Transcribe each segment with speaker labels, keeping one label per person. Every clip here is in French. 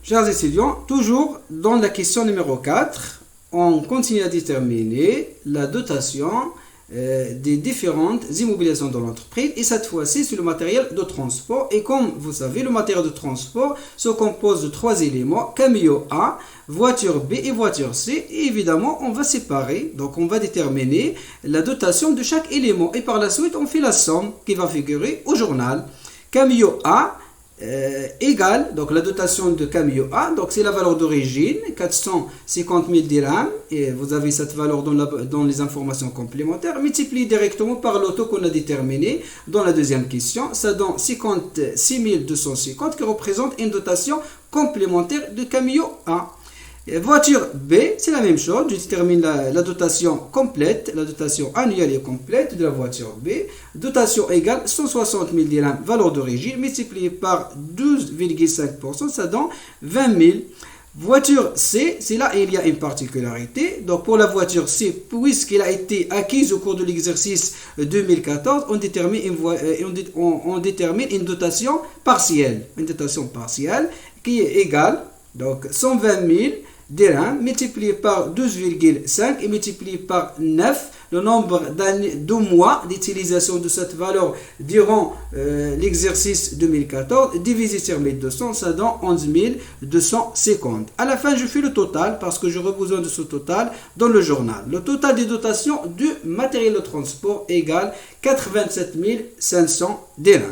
Speaker 1: Chers étudiants, toujours dans la question numéro 4, on continue à déterminer la dotation des différentes immobilisations de l'entreprise et cette fois-ci sur le matériel de transport. Et comme vous savez, le matériel de transport se compose de trois éléments, camion A, voiture B et voiture C. Et évidemment, on va séparer, donc on va déterminer la dotation de chaque élément et par la suite, on fait la somme qui va figurer au journal. Camion A égale, donc la dotation de camion A, donc c'est la valeur d'origine, 450 000 dirhams, et vous avez cette valeur dans les informations complémentaires, multiplié directement par le taux qu'on a déterminé dans la deuxième question, ça donne 56 250 qui représente une dotation complémentaire de camion A. Voiture B, c'est la même chose, je détermine la dotation complète, la dotation annuelle et complète de la voiture B. Dotation égale 160 000 dirhams, valeur d'origine, multipliée par 12,5%, ça donne 20 000. Voiture C, c'est là il y a une particularité. Donc pour la voiture C, puisqu'elle a été acquise au cours de l'exercice 2014, on détermine une dotation partielle. Une dotation partielle qui est égale donc 120 000 dirhams multiplié par 12,5 et multiplié par 9, le nombre de mois d'utilisation de cette valeur durant l'exercice 2014 divisé sur 1200, ça donne 11 250. À la fin, je fais le total parce que j'aurai besoin de ce total dans le journal. Le total des dotations du matériel de transport égale 87 500 dirhams.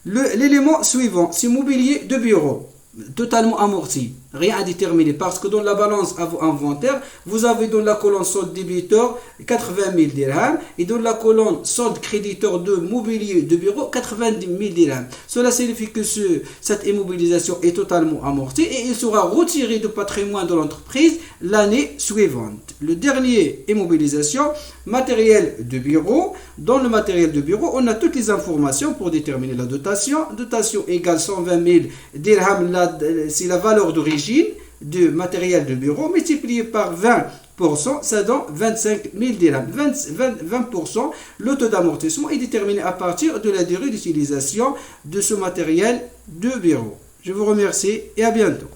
Speaker 1: L'élément suivant, c'est mobilier de bureau. Totalement amorti, rien à déterminer parce que dans la balance inventaire, vous avez dans la colonne solde débiteur 80 000 dirhams et dans la colonne solde créditeur de mobilier de bureau 90 000 dirhams. Cela signifie que cette immobilisation est totalement amortie et il sera retiré du patrimoine de l'entreprise l'année suivante. Le dernier immobilisation, matériel de bureau. Dans le matériel de bureau, on a toutes les informations pour déterminer la dotation. Dotation égale 120 000 dirhams, c'est la valeur d'origine du matériel de bureau multiplié par 20%, ça donne 25 000 dirhams. 20%, le taux d'amortissement est déterminé à partir de la durée d'utilisation de ce matériel de bureau. Je vous remercie et à bientôt.